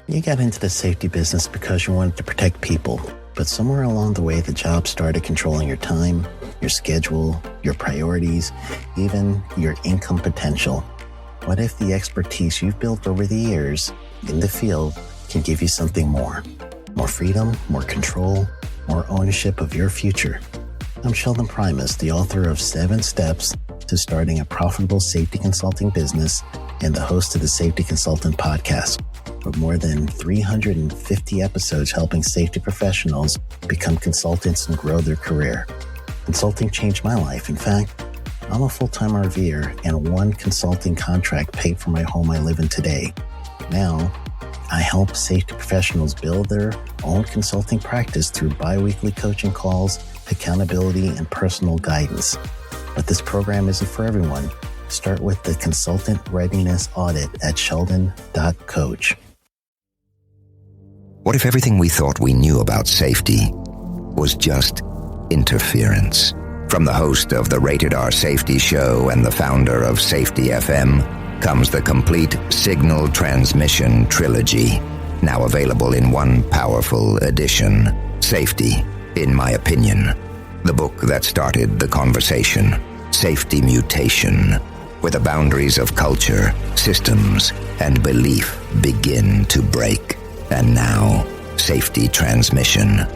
You got into the safety business because you wanted to protect people, but somewhere along the way, the job started controlling your time, your schedule, your priorities, even your income potential. What if the expertise you've built over the years in the field can give you something more? More freedom, more control, more ownership of your future. I'm Sheldon Primus, the author of 7 Steps to Starting a Profitable Safety Consulting Business and the host of the Safety Consultant Podcast, with more than 350 episodes helping safety professionals become consultants and grow their career. Consulting changed my life. In fact, I'm a full-time RVer, and one consulting contract paid for my home I live in today. Now, I help safety professionals build their own consulting practice through bi-weekly coaching calls, accountability, and personal guidance. But this program isn't for everyone. Start with the Consultant Readiness Audit at sheldon.coach. What if everything we thought we knew about safety was just interference? From the host of the Rated R Safety Show and the founder of Safety FM comes the complete Signal Transmission Trilogy, now available in one powerful edition. Safety, in my opinion, the book that started the conversation. Safety Mutation, where the boundaries of culture, systems, and belief begin to break. And now, Safety Transmission,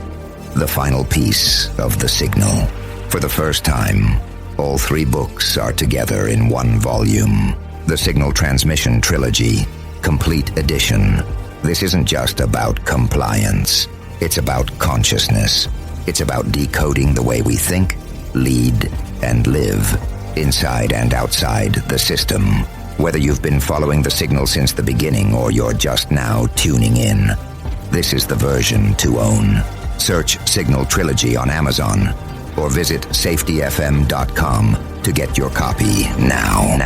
the final piece of the signal. For the first time, all 3 books are together in one volume. The Signal Transmission Trilogy, Complete Edition. This isn't just about compliance. It's about consciousness. It's about decoding the way we think, lead, and live, inside and outside the system. Whether you've been following the signal since the beginning or you're just now tuning in, this is the version to own. Search Signal Trilogy on Amazon or visit safetyfm.com to get your copy now.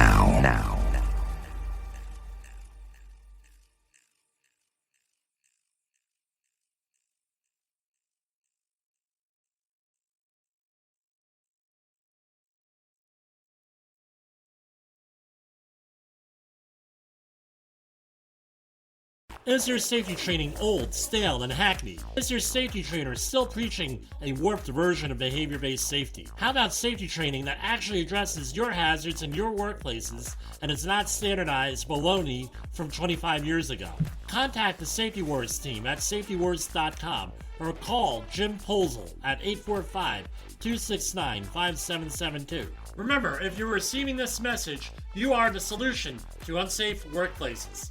Is your safety training old, stale, and hackneyed? Is your safety trainer still preaching a warped version of behavior-based safety? How about safety training that actually addresses your hazards in your workplaces and is not standardized baloney from 25 years ago? Contact the Safety Wars team at safetywars.com or call Jim Posel at 845-269-5772. Remember, if you're receiving this message, you are the solution to unsafe workplaces.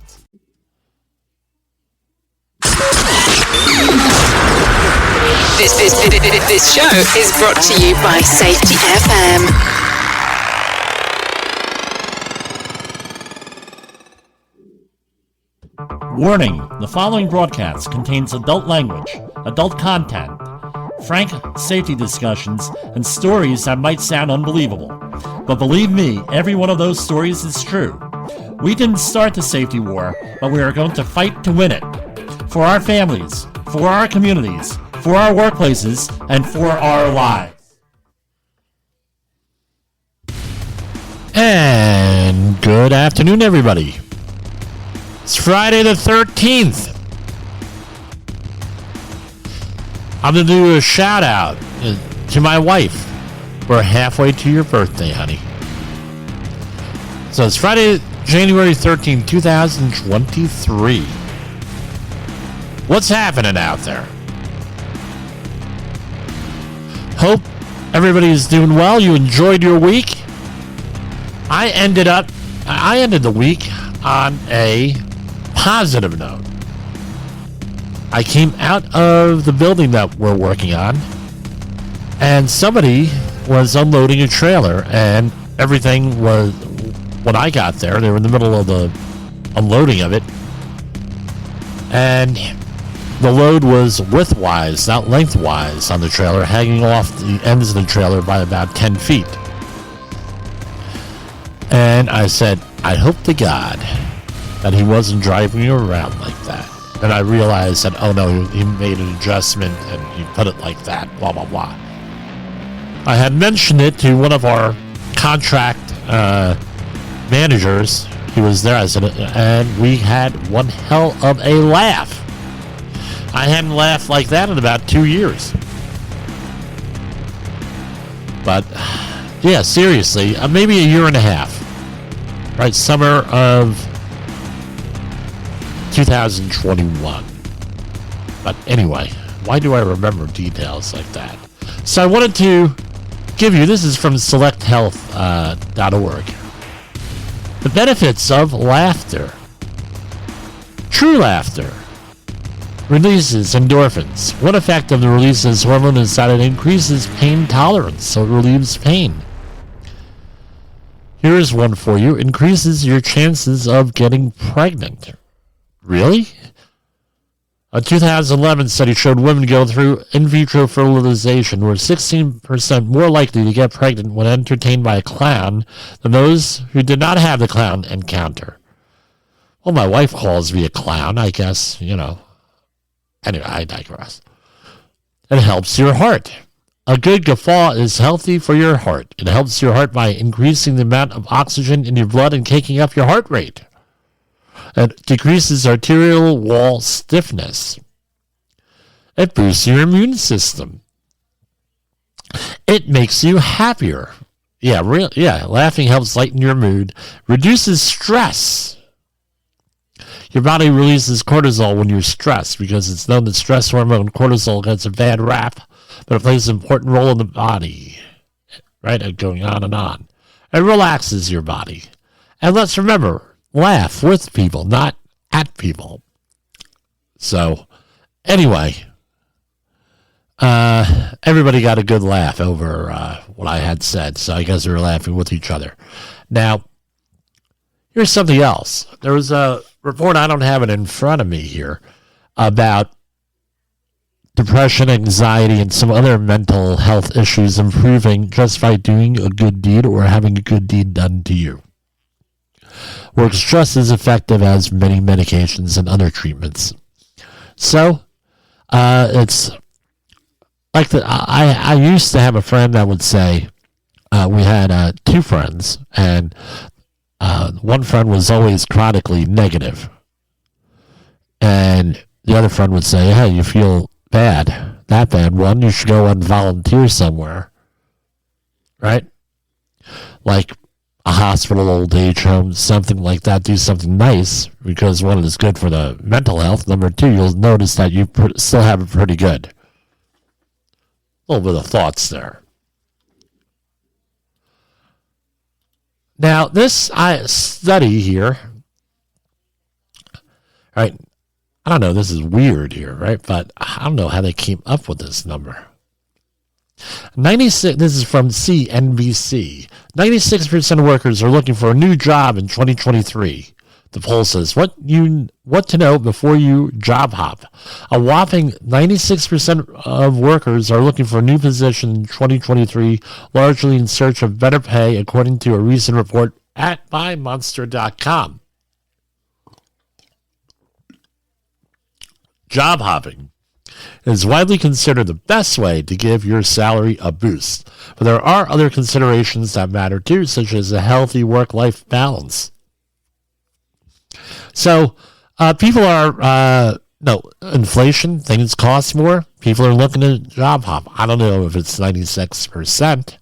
This show is brought to you by Safety FM. Warning, the following broadcast contains adult language, adult content, frank safety discussions, and stories that might sound unbelievable. But believe me, every one of those stories is true. We didn't start the safety war, but we are going to fight to win it. For our families, for our communities, for our workplaces, and for our lives. And good afternoon, everybody. It's Friday the 13th. I'm going to do a shout out to my wife. We're halfway to your birthday, honey. So it's Friday, January 13th, 2023. What's happening out there? Hope everybody's doing well. You enjoyed your week. I ended the week on a positive note. I came out of the building that we're working on, and somebody was unloading a trailer, and everything was, when I got there, they were in the middle of the unloading of it, and the load was widthwise, not lengthwise, on the trailer, hanging off the ends of the trailer by about 10 feet. And I said, I hope to God that he wasn't driving you around like that. And I realized that, oh no, he made an adjustment and he put it like that, blah, blah, blah. I had mentioned it to one of our contract managers He was there, and we had one hell of a laugh. I hadn't laughed like that in about 2 years. But, yeah, seriously, maybe a year and a half. Right, summer of 2021. But anyway, why do I remember details like that? So I wanted to give you, this is from selecthealth.org. The benefits of laughter. True laughter releases endorphins. One effect of the release is hormone is that it increases pain tolerance, so it relieves pain. Here's one for you. Increases your chances of getting pregnant. Really? A 2011 study showed women go through in vitro fertilization were 16% more likely to get pregnant when entertained by a clown than those who did not have the clown encounter. Well, my wife calls me a clown, I guess, you know. Anyway, I digress. It helps your heart. A good guffaw is healthy for your heart. It helps your heart by increasing the amount of oxygen in your blood and taking up your heart rate. It decreases arterial wall stiffness. It boosts your immune system. It makes you happier. Laughing helps lighten your mood. Reduces stress. Your body releases cortisol when you're stressed because it's known that stress hormone cortisol gets a bad rap, but it plays an important role in the body. Right? And going on and on. It relaxes your body. And let's remember, laugh with people, not at people. So, anyway, everybody got a good laugh over what I had said, so I guess we were laughing with each other. Now, here's something else. There was a report, I don't have it in front of me here, about depression, anxiety, and some other mental health issues improving just by doing a good deed or having a good deed done to you. Works just as effective as many medications and other treatments. So, it's like I used to have a friend that would say, we had two friends, and one friend was always chronically negative. And the other friend would say, hey, you feel bad, that bad, one, you should go and volunteer somewhere. Right? Like a hospital, old age home, something like that. Do something nice, because one, is good for the mental health. Number two, you'll notice that you still have it pretty good. A little bit of thoughts there. Now, this study here, right, I don't know, this is weird here, right, but I don't know how they came up with this number. 96, this is from CNBC. 96% of workers are looking for a new job in 2023. The poll says, what to know before you job hop. A whopping 96% of workers are looking for a new position in 2023, largely in search of better pay, according to a recent report at MyMonster.com. Job hopping is widely considered the best way to give your salary a boost. But there are other considerations that matter too, such as a healthy work-life balance. So, people are, inflation, things cost more. People are looking at job hop. I don't know if it's 96%.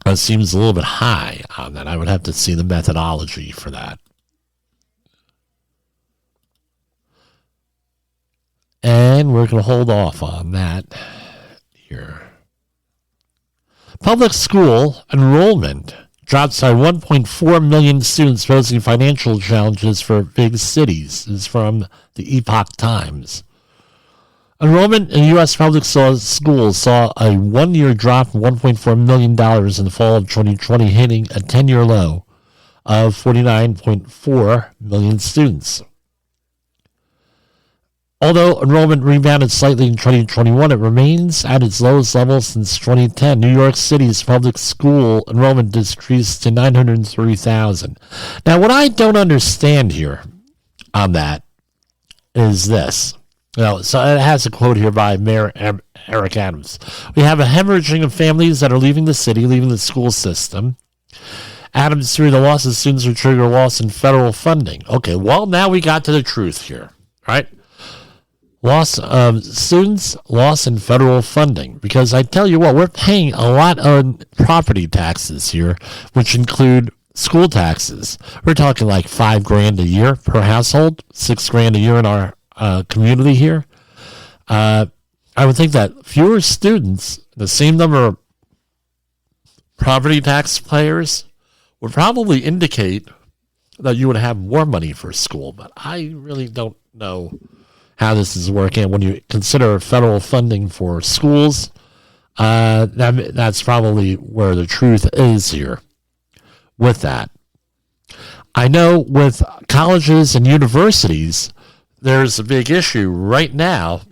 It seems a little bit high on that. I would have to see the methodology for that. And we're going to hold off on that here. Public school enrollment drops by 1.4 million students posing financial challenges for big cities. This is from the Epoch Times. Enrollment in U.S. public schools saw a one-year drop of $1.4 million in the fall of 2020, hitting a 10-year low of 49.4 million students. Although enrollment rebounded slightly in 2021, it remains at its lowest level since 2010. New York City's public school enrollment decreased to 903,000. Now, what I don't understand here on that is this. So it has a quote here by Mayor Eric Adams. We have a hemorrhaging of families that are leaving the city, leaving the school system. Adams 3, the loss of students would trigger loss in federal funding. Okay, well, now we got to the truth here, right? Loss of students, loss in federal funding. Because I tell you what, we're paying a lot on property taxes here, which include school taxes. We're talking like $5,000 a year per household, $6,000 a year in our community here. I would think that fewer students, the same number of property tax payers, would probably indicate that you would have more money for school. But I really don't know how this is working. When you consider federal funding for schools, that's probably where the truth is here with that. I know with colleges and universities, there's a big issue right now,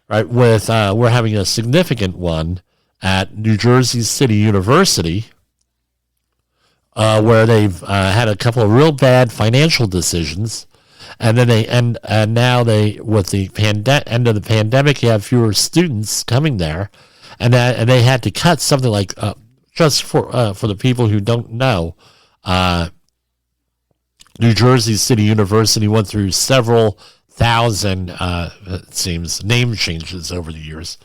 right, with we're having a significant one at New Jersey City University, where they've had a couple of real bad financial decisions, and then now with the end of the pandemic, you have fewer students coming there, and they had to cut something like just for the people who don't know, New Jersey City University went through several thousand, it seems, name changes over the years.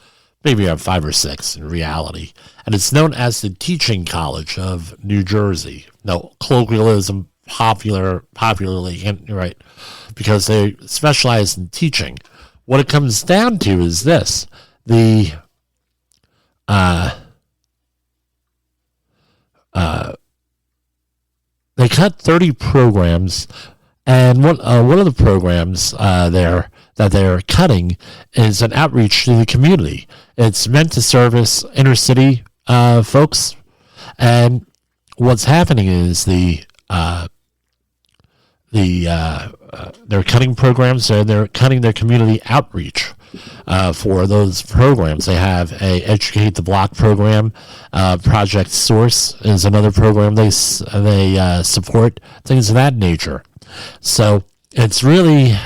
Maybe you have 5 or 6 in reality. And it's known as the Teaching College of New Jersey. No, colloquialism, popularly, right, because they specialize in teaching. What it comes down to is this. They cut 30 programs, and one of the programs that they're cutting is an outreach to the community. It's meant to service inner city folks, and what's happening is they're cutting programs, and they're cutting their community outreach for those programs. They have a Educate the Block program. Project Source is another program they support, things of that nature. So it's really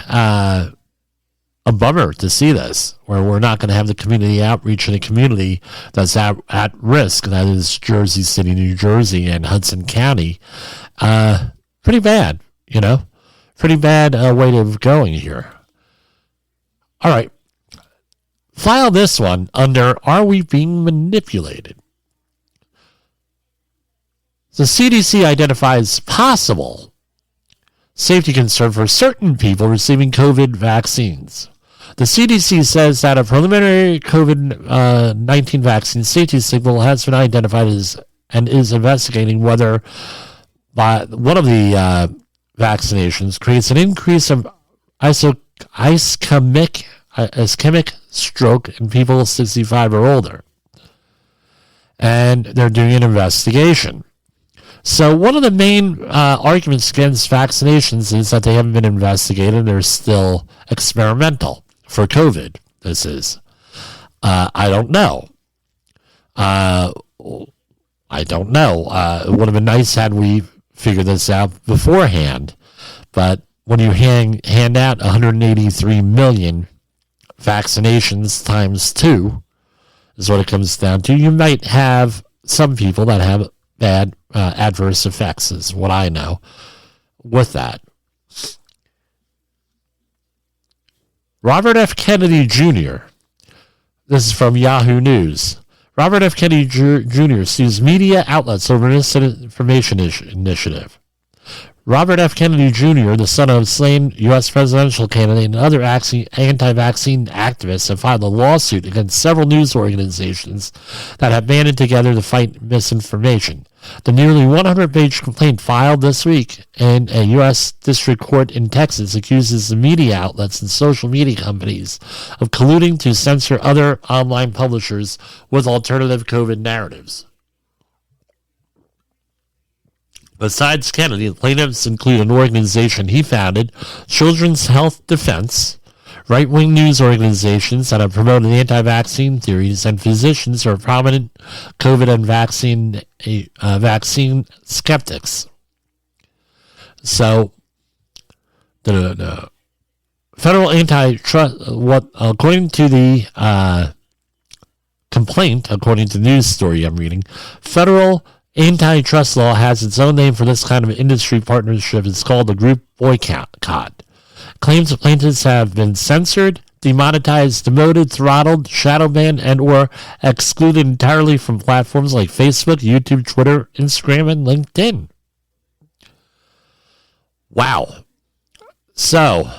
a bummer to see this, where we're not going to have the community outreach in a community that's at risk. That is Jersey City, New Jersey, and Hudson County. Pretty bad, pretty bad way of going here. All right. File this one under Are We Being Manipulated? The CDC identifies possible safety concern for certain people receiving COVID vaccines. The CDC says that a preliminary COVID-19 vaccine safety signal has been identified and is investigating whether one of the vaccinations creates an increase of ischemic stroke in people 65 or older. And they're doing an investigation. So one of the main arguments against vaccinations is that they haven't been investigated. They're still experimental for COVID. This is. I don't know. It would have been nice had we figured this out beforehand. But when you hand out 183 million vaccinations times 2 is what it comes down to, you might have some people that have bad adverse effects, is what I know with that. Robert F. Kennedy Jr. This is from Yahoo News. Robert F. Kennedy Jr. sues media outlets over misinformation initiative. Robert F. Kennedy Jr., the son of slain U.S. presidential candidate and other anti-vaccine activists, have filed a lawsuit against several news organizations that have banded together to fight misinformation. The nearly 100-page complaint filed this week in a U.S. district court in Texas accuses the media outlets and social media companies of colluding to censor other online publishers with alternative COVID narratives. Besides Kennedy, the plaintiffs include an organization he founded, Children's Health Defense, right-wing news organizations that have promoted anti-vaccine theories, and physicians who are prominent COVID and vaccine skeptics. So, the federal antitrust, according to the complaint, according to the news story I'm reading, federal antitrust law has its own name for this kind of industry partnership. It's called the group boycott. Claims of plaintiffs have been censored, demonetized, demoted, throttled, shadow banned, and or excluded entirely from platforms like Facebook, YouTube, Twitter, Instagram, and LinkedIn. Wow. So,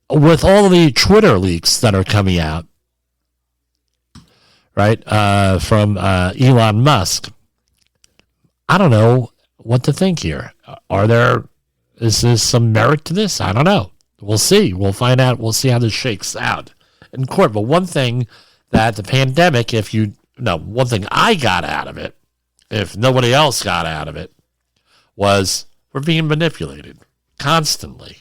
with all the Twitter leaks that are coming out, right, from Elon Musk, I don't know what to think here. Is there some merit to this? I don't know. We'll see. We'll find out. We'll see how this shakes out in court. But one thing that the pandemic, one thing I got out of it, if nobody else got out of it, was we're being manipulated constantly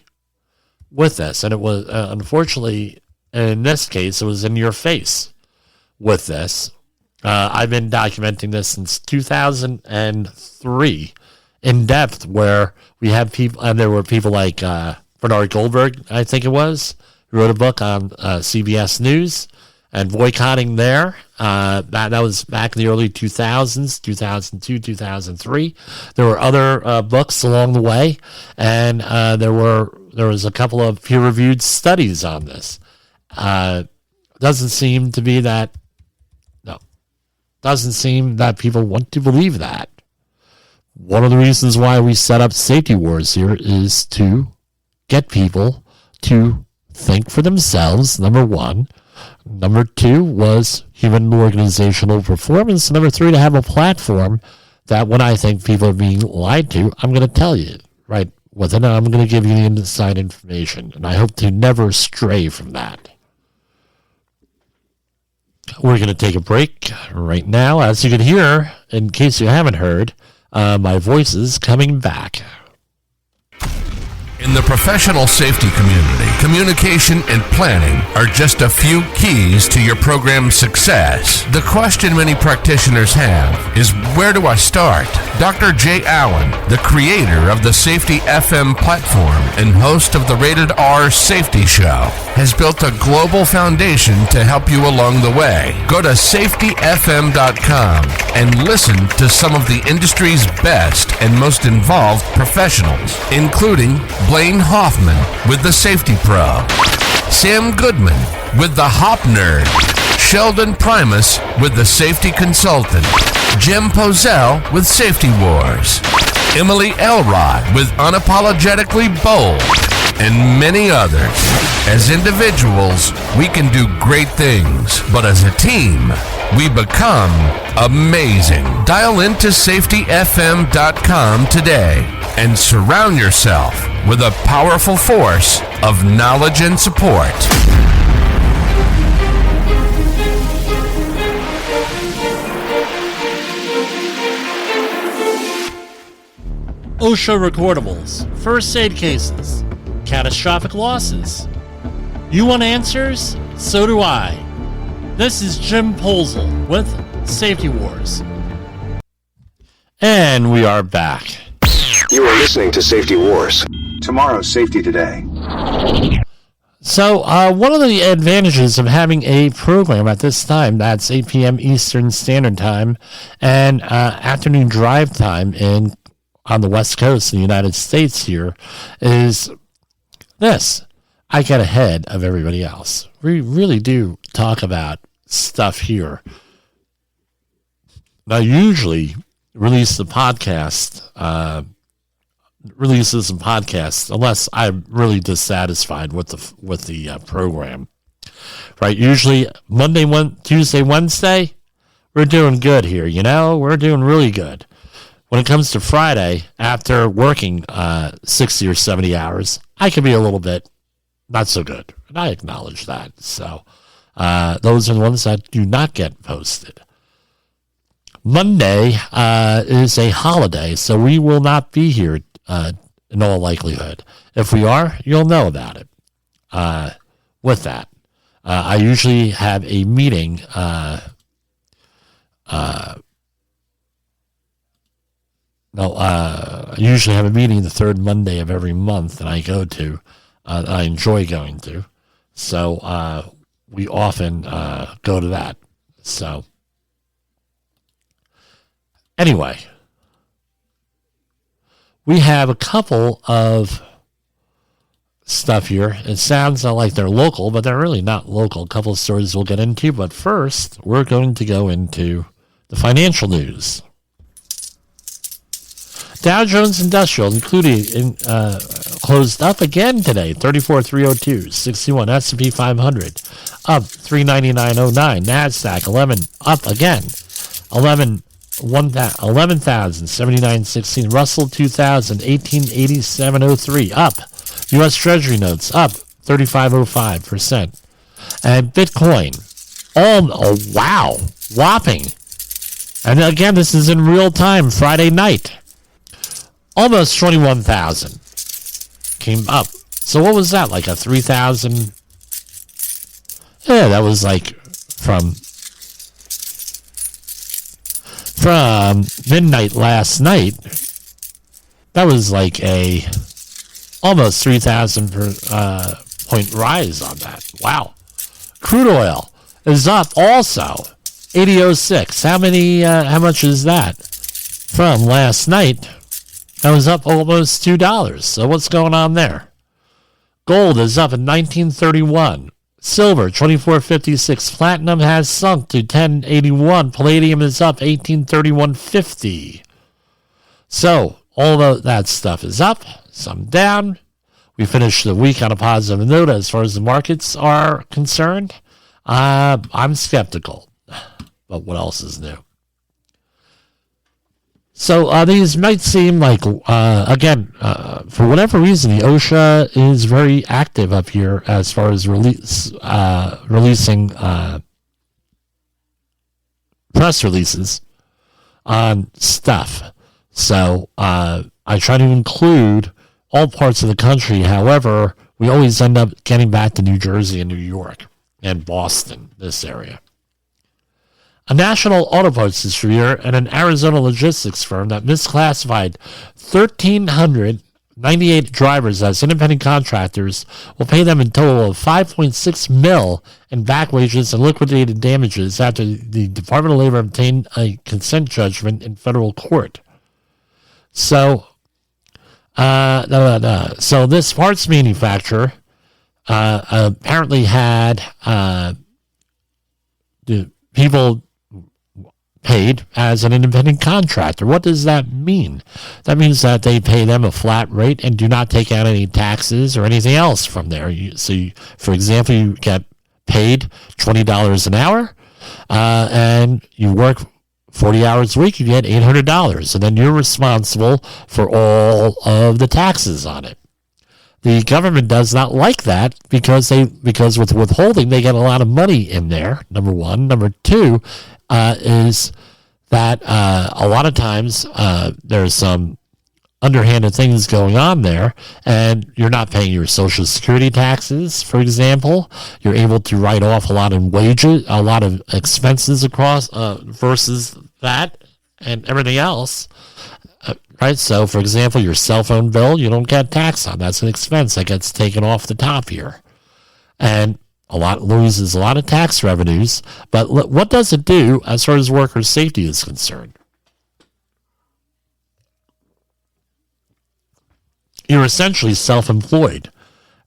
with this. And it was, unfortunately, in this case, it was in your face with this. I've been documenting this since 2003 in depth, where we have people, and there were people like Bernard Goldberg, I think it was, who wrote a book on CBS News and boycotting there. That was back in the early 2000s, 2002, 2003. There were other books along the way, and there was a couple of peer-reviewed studies on this. Doesn't seem that people want to believe that. One of the reasons why we set up Safety Wars here is to get people to think for themselves, number one. Number two was human organizational performance. Number three, to have a platform that when I think people are being lied to, I'm going to tell you right with it, and I'm going to give you the inside information. And I hope to never stray from that. We're going to take a break right now. As you can hear, in case you haven't heard, my voice is coming back. In the professional safety community, communication and planning are just a few keys to your program's success. The question many practitioners have is, where do I start? Dr. Jay Allen, the creator of the Safety FM platform and host of the Rated R Safety Show, has built a global foundation to help you along the way. Go to safetyfm.com and listen to some of the industry's best and most involved professionals, including Blaine Hoffman with the Safety Pro, Sam Goodman with the Hop Nerd, Sheldon Primus with the Safety Consultant, Jim Pozell with Safety Wars, Emily Elrod with Unapologetically Bold, and many others. As individuals, we can do great things, but as a team, we become amazing. Dial into safetyfm.com today and surround yourself with a powerful force of knowledge and support. OSHA recordables, first aid cases, catastrophic losses. You want answers? So do I. This is Jim Polzel with Safety Wars. And we are back. You are listening to Safety Wars. Tomorrow's Safety Today. So, one of the advantages of having a program at this time, that's 8 p.m. Eastern Standard Time, and afternoon drive time on the West Coast in the United States here, is this. I get ahead of everybody else. We really do talk about stuff here. I usually releases some podcasts unless I'm really dissatisfied with the program. Right? Usually Monday, Tuesday, Wednesday, we're doing good here. We're doing really good. When it comes to Friday, after working 60 or 70 hours, I can be a little bit not so good. And I acknowledge that. So those are the ones that do not get posted. Monday is a holiday, so we will not be here in all likelihood. If we are, you'll know about it. With that, I usually have a meeting I usually have a meeting the third Monday of every month that I go to, that I enjoy going to. So we often go to that. So Anyway, we have a couple of stuff here. It sounds like they're local, but they're really not local. A couple of stories we'll get into, but first, we're going to go into the financial news. Dow Jones Industrial, closed up again today, 34,302, 61. S&P 500 up 399.09. Nasdaq 11 up again, 11,079.16. Russell 2000 1887.03 up. U.S. Treasury notes up 35.05%. And Bitcoin, wow, whopping. And again, this is in real time, Friday night. Almost 21,000 came up. So what was that, like a 3,000? Yeah, that was like from midnight last night. That was like a almost 3,000 point rise on that. Wow. Crude oil is up also 80.06. How much is that from last night? That was up almost $2. So what's going on there? Gold is up at 1931. Silver 24.56. Platinum has sunk to 10.81. Palladium is up 18.31.50. So all of that stuff is up, some down. We finished the week on a positive note as far as the markets are concerned. I'm skeptical, but what else is new? So these might seem like, again, for whatever reason, the OSHA is very active up here as far as releasing press releases on stuff. So I try to include all parts of the country. However, we always end up getting back to New Jersey and New York and Boston, this area. A national auto parts distributor and an Arizona logistics firm that misclassified 1,398 drivers as independent contractors will pay them a total of $5.6 million in back wages and liquidated damages after the Department of Labor obtained a consent judgment in federal court. So, so this parts manufacturer apparently had the people paid as an independent contractor. What does that mean? That means that they pay them a flat rate and do not take out any taxes or anything else from there. For example, you get paid $20 an hour, and you work 40 hours a week, you get $800, and then you're responsible for all of the taxes on it. The government does not like that because with withholding, they get a lot of money in there, number one. Number two, is that a lot of times there's some underhanded things going on there, and you're not paying your Social Security taxes, for example. You're able to write off a lot of wages, a lot of expenses across versus that and everything else. Right? So, for example, your cell phone bill, you don't get taxed on. That's an expense that gets taken off the top here. And loses a lot of tax revenues, but what does it do as far as worker safety is concerned? You're essentially self-employed,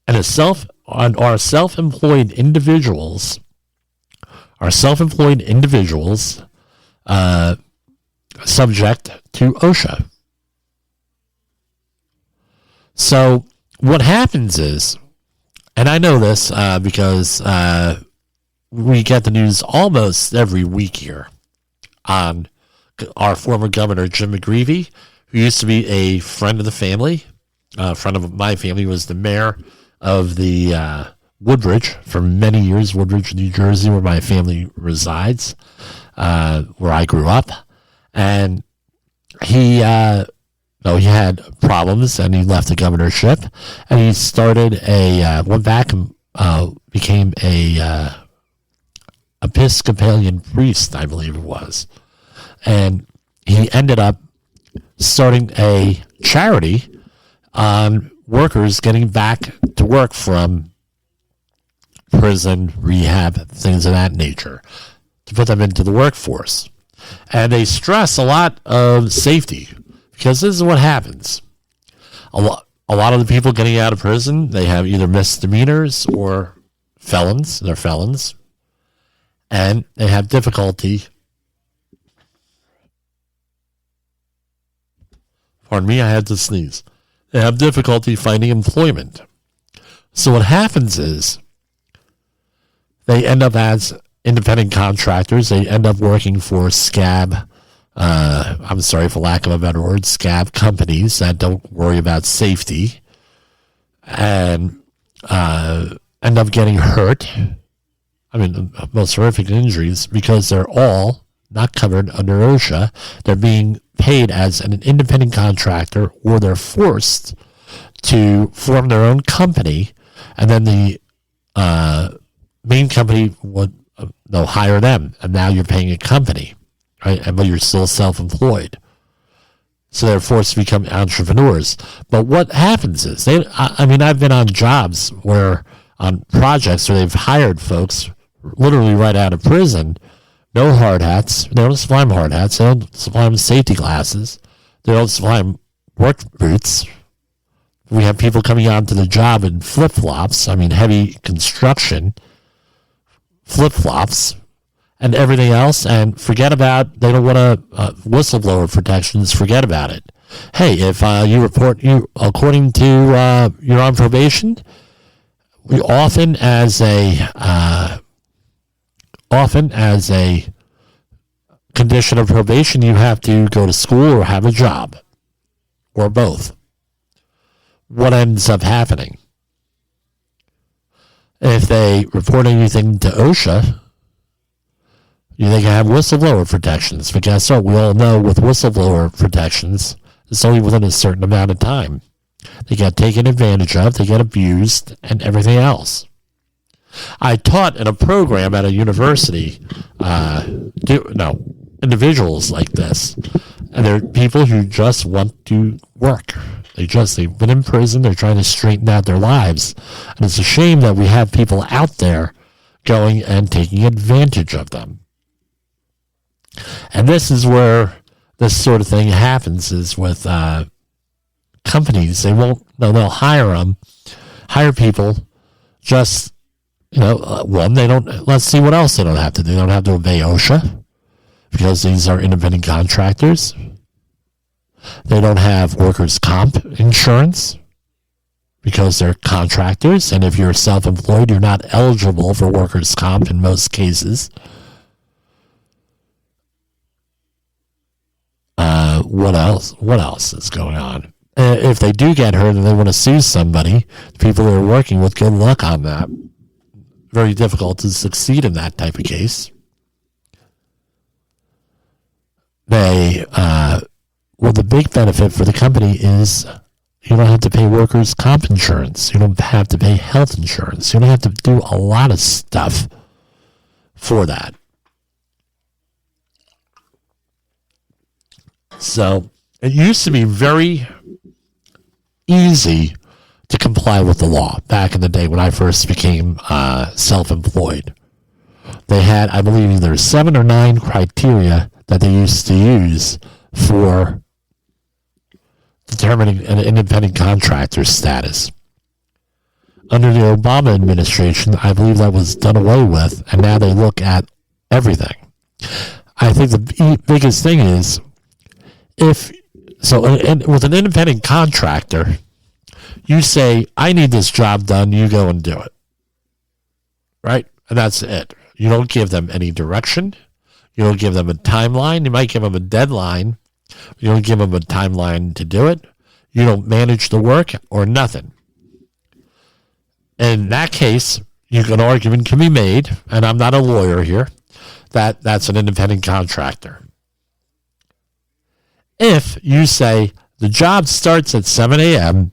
and our self-employed individuals subject to OSHA. So what happens is, and I know this because we get the news almost every week here on our former governor, Jim McGreevey, who used to be a friend of the family. A friend of my family, was the mayor of the Woodbridge for many years, Woodbridge, New Jersey, where my family resides, where I grew up. And he had problems, and he left the governorship, and he started went back and became a Episcopalian priest, I believe it was. And he ended up starting a charity on workers getting back to work from prison, rehab, things of that nature, to put them into the workforce. And they stress a lot of safety because this is what happens. A lot of the people getting out of prison, they have either misdemeanors or felons. They're felons. And they have difficulty. Pardon me, I had to sneeze. They have difficulty finding employment. So what happens is they end up as independent contractors. They end up working for scab, I'm sorry for lack of a better word, scab companies that don't worry about safety and end up getting hurt. I mean, most horrific injuries because they're all not covered under OSHA. They're being paid as an independent contractor, or they're forced to form their own company, and then the main company would they'll hire them, and now you're paying a company, right? But you're still self-employed, so they're forced to become entrepreneurs. But what happens is I've been on jobs on projects where they've hired folks literally right out of prison. No hard hats. They don't supply them hard hats. They don't supply them safety glasses. They don't supply them work boots. We have people coming onto the job in flip-flops. I mean, heavy construction flip-flops and everything else. And forget about, they don't want whistleblower protections. Forget about it. Hey, if you report, according to you're on probation, we often as a condition of probation, you have to go to school or have a job, or both. What ends up happening? If they report anything to OSHA, they can have whistleblower protections. But guess what? We all know with whistleblower protections, it's only within a certain amount of time. They get taken advantage of, they get abused, and everything else. I taught in a program at a university, individuals like this. And they're people who just want to work. They've been in prison, they're trying to straighten out their lives. And it's a shame that we have people out there going and taking advantage of them. And this is where this sort of thing happens, is with companies. They'll hire people just, let's see what else they don't have to do. They don't have to obey OSHA because these are independent contractors. They don't have workers' comp insurance because they're contractors. And if you're self-employed, you're not eligible for workers' comp in most cases. What else is going on? If they do get hurt and they want to sue somebody, people who are working with, good luck on that. Very difficult to succeed in that type of case. The big benefit for the company is you don't have to pay workers' comp insurance. You don't have to pay health insurance. You don't have to do a lot of stuff for that. So it used to be very easy to comply with the law back in the day when I first became self-employed. They had, I believe, either 7 or 9 criteria that they used to use for determining an independent contractor status. Under the Obama administration, I believe that was done away with, and now they look at everything. I think the biggest thing is, with an independent contractor, you say, I need this job done, you go and do it. Right? And that's it. You don't give them any direction. You don't give them a timeline. You might give them a deadline. You don't give them a timeline to do it. You don't manage the work or nothing. In that case, an argument can be made, and I'm not a lawyer here, that that's an independent contractor. If you say the job starts at 7 a.m.,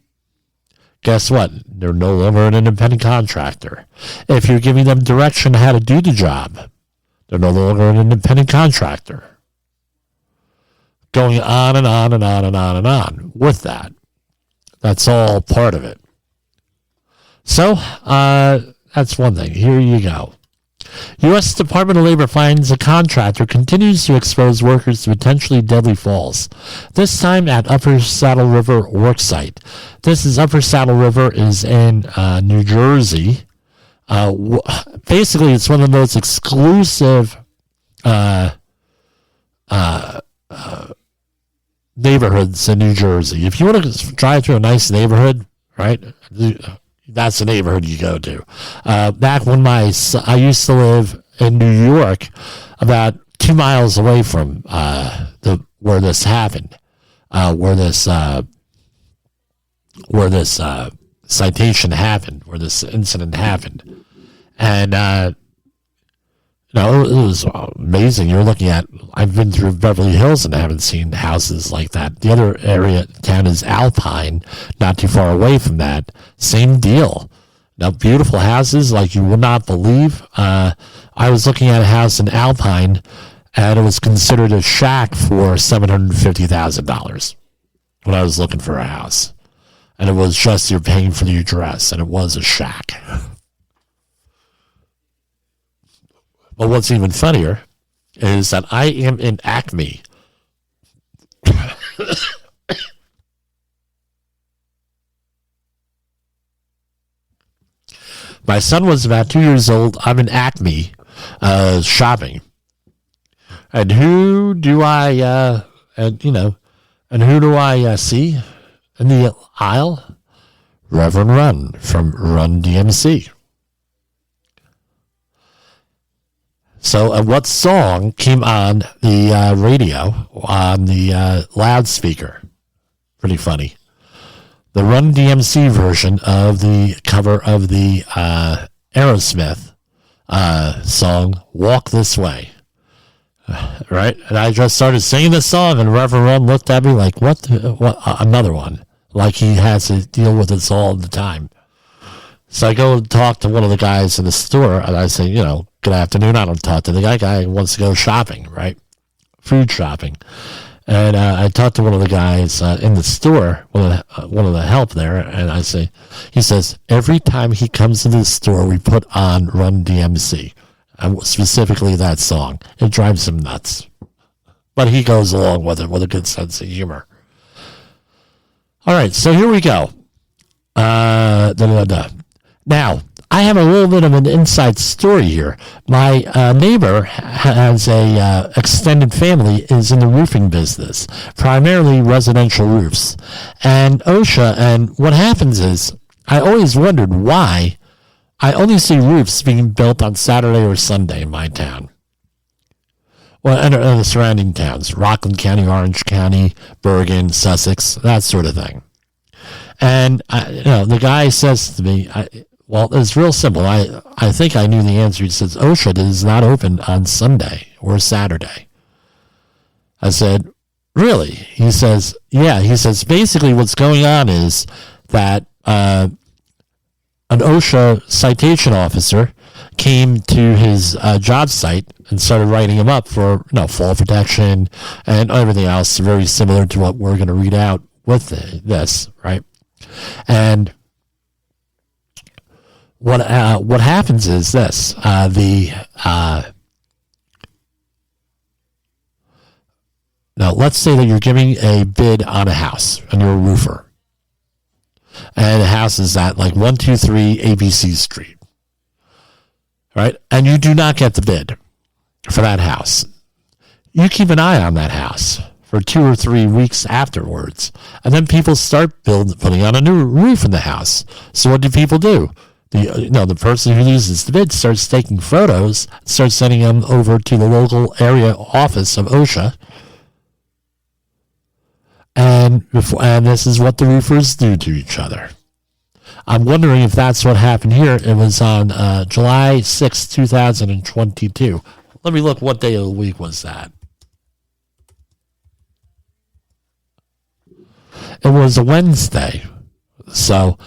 guess what? They're no longer an independent contractor. If you're giving them direction on how to do the job, they're no longer an independent contractor. Going on and on and on and on and on with that. That's all part of it. So, that's one thing. Here you go. U.S. Department of Labor finds a contractor continues to expose workers to potentially deadly falls, this time at Upper Saddle River worksite. This is Upper Saddle River is in New Jersey. Basically, it's one of the most exclusive neighborhoods in New Jersey. If you want to drive through a nice neighborhood, right, that's the neighborhood you go to. Back when I used to live in New York, about 2 miles away from where this happened, where this citation happened, where this incident happened, and it was amazing. You're looking at, I've been through Beverly Hills and I haven't seen houses like that. The other area town is Alpine, not too far away from that. Same deal. Now, beautiful houses like you would not believe. I was looking at a house in Alpine and it was considered a shack for $750,000 when I was looking for a house. And it was just you're paying for the address, and it was a shack. But what's even funnier is that I am in Acme. My son was about 2 years old. I'm in Acme shopping. And who do I see in the aisle? Reverend Run from Run DMC. So what song came on the radio, on the loudspeaker? Pretty funny. The Run DMC version of the cover of the Aerosmith song, Walk This Way. Right? And I just started singing the song, and Reverend Run looked at me like, what another one? Like he has to deal with this all the time. So I go and talk to one of the guys in the store, and I say, good afternoon. I don't talk to the guy. Guy wants to go shopping, right? Food shopping. And I talked to one of the guys in the store, one of the help there, and he says, every time he comes into the store, we put on Run DMC, specifically that song. It drives him nuts. But he goes along with it with a good sense of humor. All right, so here we go. Now, I have a little bit of an inside story here. My neighbor has a extended family, is in the roofing business, primarily residential roofs. And OSHA, and what happens is, I always wondered why I only see roofs being built on Saturday or Sunday in my town. Well, and the surrounding towns, Rockland County, Orange County, Bergen, Sussex, that sort of thing. And, the guy says to me, well, it's real simple. I think I knew the answer. He says, OSHA is not open on Sunday or Saturday. I said, really? He says, yeah. He says, basically what's going on is that an OSHA citation officer came to his job site and started writing him up for fall protection and everything else, very similar to what we're going to read out with this, right? And what happens is this: now, let's say that you're giving a bid on a house and you're a roofer, and the house is at like 123 ABC Street, right? And you do not get the bid for that house. You keep an eye on that house for 2 or 3 weeks afterwards, and then people start putting on a new roof in the house. So what do people do? The person who loses the bid starts taking photos, starts sending them over to the local area office of OSHA, and this is what the roofers do to each other. I'm wondering if that's what happened here. It was on July 6, 2022. Let me look. What day of the week was that? It was a Wednesday. So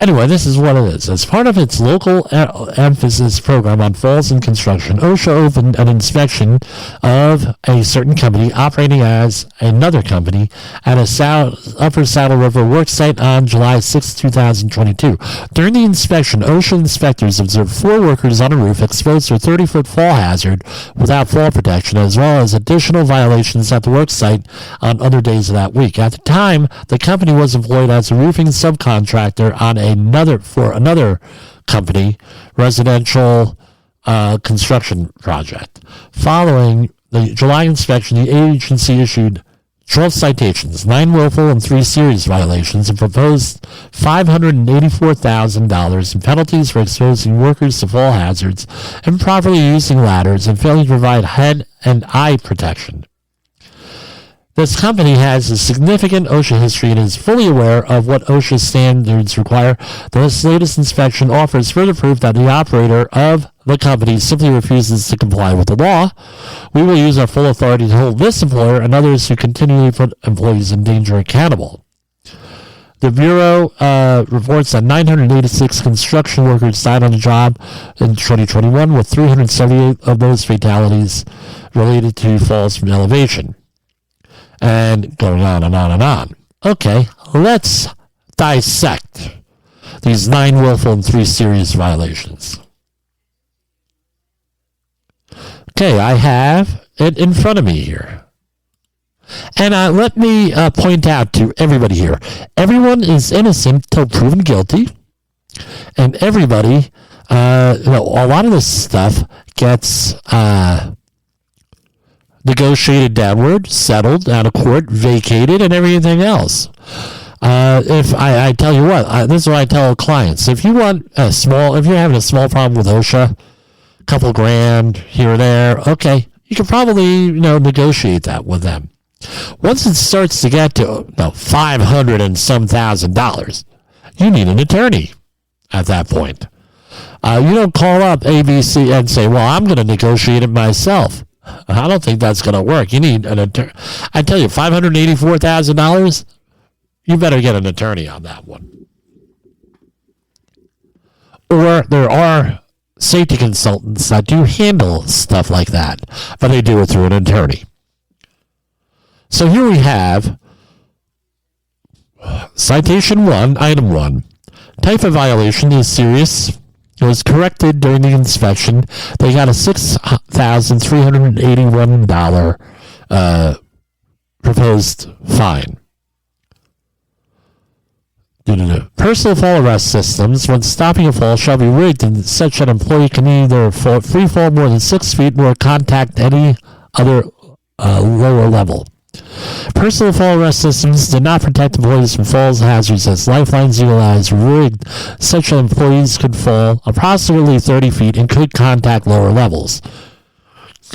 Anyway, this is what it is. As part of its local emphasis program on falls in construction, OSHA opened an inspection of a certain company operating as another company at a Upper Saddle River work site on July 6, 2022. During the inspection, OSHA inspectors observed 4 workers on a roof exposed to a 30-foot fall hazard without fall protection, as well as additional violations at the work site on other days of that week. At the time, the company was employed as a roofing subcontractor on another company residential construction project. Following the July inspection, the agency issued 12 citations, 9 willful and 3 serious violations, and proposed $584,000 in penalties for exposing workers to fall hazards, improperly using ladders, and failing to provide head and eye protection. This company has a significant OSHA history and is fully aware of what OSHA standards require. This latest inspection offers further proof that the operator of the company simply refuses to comply with the law. We will use our full authority to hold this employer and others who continually put employees in danger accountable. The Bureau reports that 986 construction workers died on the job in 2021, with 378 of those fatalities related to falls from elevation. And going on and on and on. Okay, let's dissect these 9 willful and 3 serious violations. Okay, I have it in front of me here. And let me point out to everybody here, everyone is innocent till proven guilty. And everybody, a lot of this stuff gets negotiated downward, settled out of court, vacated, and everything else. If I tell you what, this is what I tell clients. If you're having a small problem with OSHA, a couple grand here or there, okay, you can probably, negotiate that with them. Once it starts to get to $500 and some $1,000, you need an attorney at that point. You don't call up ABC and say, well, I'm going to negotiate it myself. I don't think that's going to work. You need an attorney. I tell you, $584,000, you better get an attorney on that one. Or there are safety consultants that do handle stuff like that, but they do it through an attorney. So here we have Citation 1, Item 1. Type of violation is serious. It was corrected during the inspection. They got a $6,381 proposed fine. Personal fall arrest systems, when stopping a fall, shall be rigged in such that an employee can neither free fall more than 6 feet nor contact any other lower level. Personal fall arrest systems did not protect employees from falls hazards, as lifelines utilized were rigged such that employees could fall approximately 30 feet and could contact lower levels.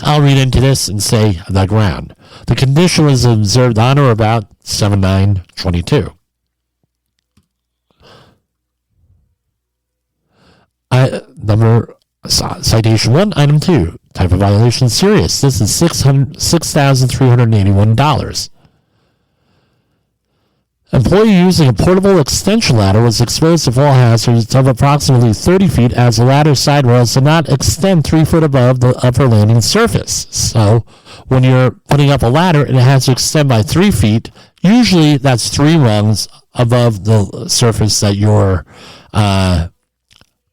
I'll read into this and say the ground. The condition was observed on or about 7/9/22. Citation 1, Item 2. Type of violation serious. This is $6,381. Employee using a portable extension ladder was exposed to fall hazards of approximately 30 feet as the ladder side rails did not extend 3 foot above the upper landing surface. So when you're putting up a ladder, it has to extend by 3 feet. Usually that's 3 rungs above the surface that you're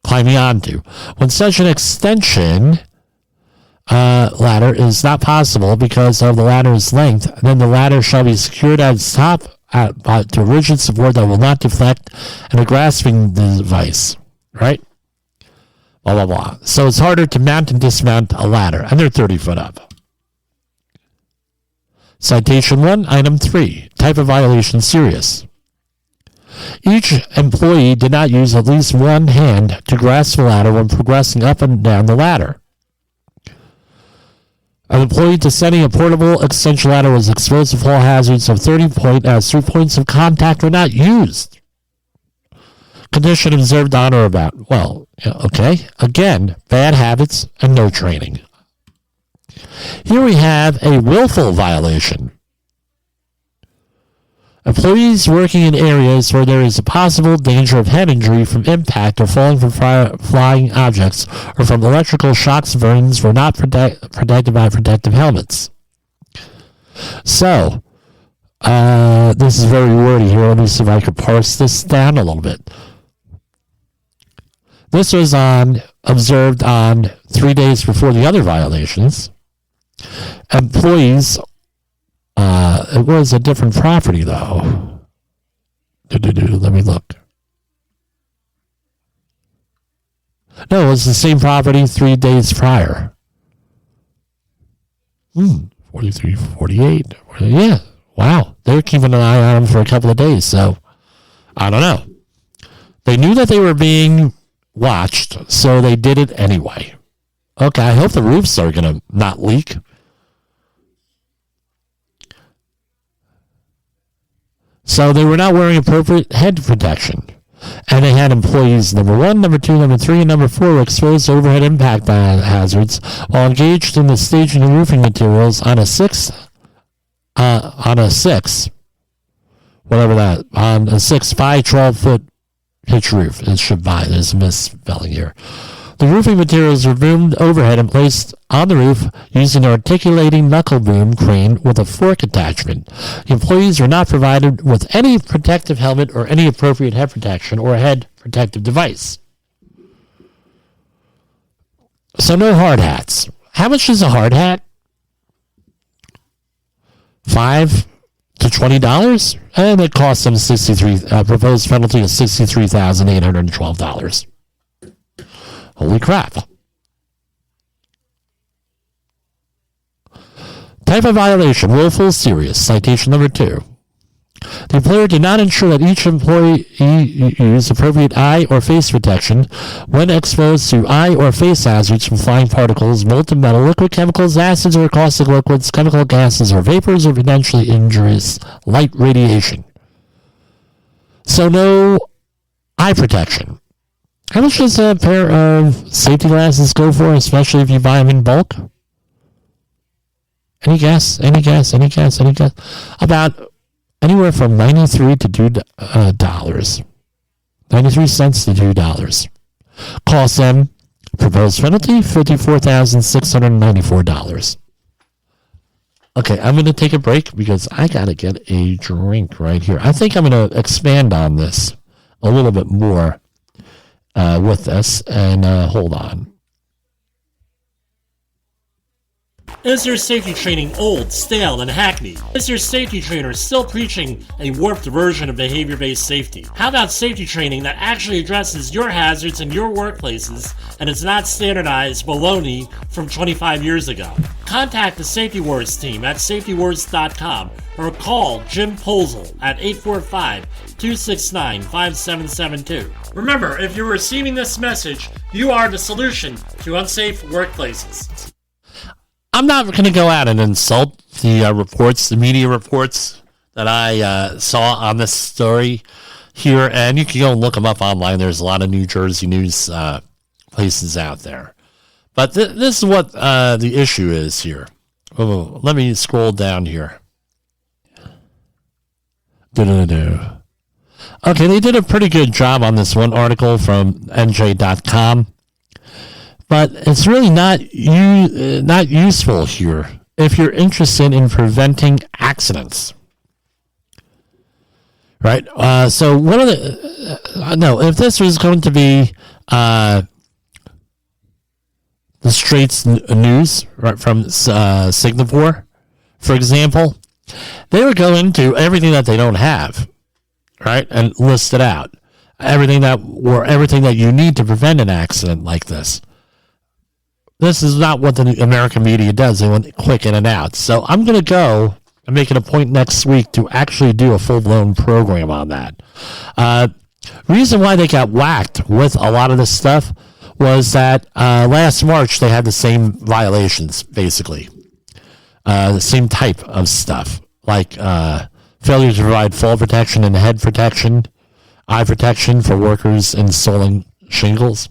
climbing onto. When such an extension ladder is not possible because of the ladder's length, then the ladder shall be secured at its top to a rigid support that will not deflect, and a grasping device, right? Blah, blah, blah. So it's harder to mount and dismount a ladder, and they're 30 foot up. Citation 1, Item 3. Type of violation serious. Each employee did not use at least one hand to grasp the ladder when progressing up and down the ladder. An employee descending a portable extension ladder was exposed to fall hazards of 30 point as 3 points of contact were not used. Condition observed on or about. Well, okay. Again, bad habits and no training. Here we have a willful violation. Employees working in areas where there is a possible danger of head injury from impact or falling from flying objects or from electrical shocks and burns were not protected by protective helmets. So, this is very wordy here. Let me see if I could parse this down a little bit. This was observed on 3 days before the other violations. Employees, it was a different property though. Let me look. No, it was the same property 3 days prior. 43, 48. Yeah. Wow. They were keeping an eye on them for a couple of days. So, I don't know. They knew that they were being watched, so they did it anyway. Okay, I hope the roofs are going to not leak. So they were not wearing appropriate head protection. And they had employees number 1, number 2, number 3, and number 4 were exposed to overhead impact hazards while engaged in the staging of roofing materials on a 6, whatever that, on a 6 by 12-foot pitch roof. It should by. There's a misspelling here. The roofing materials were boomed overhead and placed on the roof using an articulating knuckle boom crane with a fork attachment. The employees were not provided with any protective helmet or any appropriate head protection or head protective device. So no hard hats. How much is a hard hat? $5 to $20, and it cost them proposed penalty of $63,812. Holy crap. Type of violation, willful, serious. Citation number 2. The employer did not ensure that each employee used appropriate eye or face protection when exposed to eye or face hazards from flying particles, molten metal, liquid chemicals, acids or caustic liquids, chemical gases or vapors, or potentially injurious light radiation. So no eye protection. How much does a pair of safety glasses go for, especially if you buy them in bulk? Any guess? About anywhere from 93 to $2. 93 cents to $2. Cost them, proposed penalty, $54,694. Okay, I'm going to take a break because I got to get a drink right here. I think I'm going to expand on this a little bit more with this, and hold on. Is your safety training old, stale, and hackneyed? Is your safety trainer still preaching a warped version of behavior-based safety? How about safety training that actually addresses your hazards in your workplaces and is not standardized baloney from 25 years ago? Contact the Safety Wars team at safetywars.com or call Jim Posel at 845-269-5772. Remember, if you're receiving this message, you are the solution to unsafe workplaces. I'm not going to go out and insult the reports, the media reports that I saw on this story here, and you can go and look them up online. There's a lot of New Jersey news places out there. But this is what the issue is here. Oh, let me scroll down here. Okay, they did a pretty good job on this one article from NJ.com. But it's really not useful here if you're interested in preventing accidents. Right? So one of if this was going to be the Straits News, right, from Singapore, for example, they would go into everything that they don't have, right, and list it out. Everything that you need to prevent an accident like this. This is not what the American media does. They want quick in and out. So I'm going to go and make it a point next week to actually do a full-blown program on that. Reason why they got whacked with a lot of this stuff was that last March they had the same violations, basically. The same type of stuff, like failure to provide fall protection and head protection, eye protection for workers installing shingles.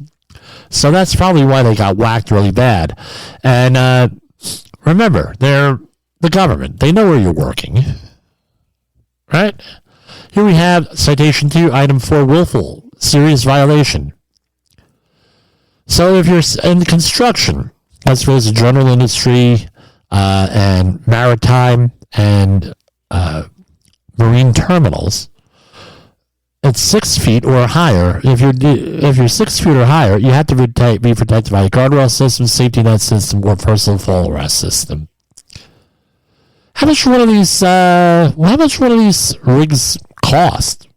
So that's probably why they got whacked really bad. And remember, they're the government. They know where you're working, right? Here we have citation 2, item 4, willful, serious violation. So if you're in construction, as opposed to general industry and maritime and marine terminals, it's 6 feet or higher. If you're 6 feet or higher, you have to be protected by a guardrail system, safety net system, or personal fall arrest system. How much one of these rigs cost?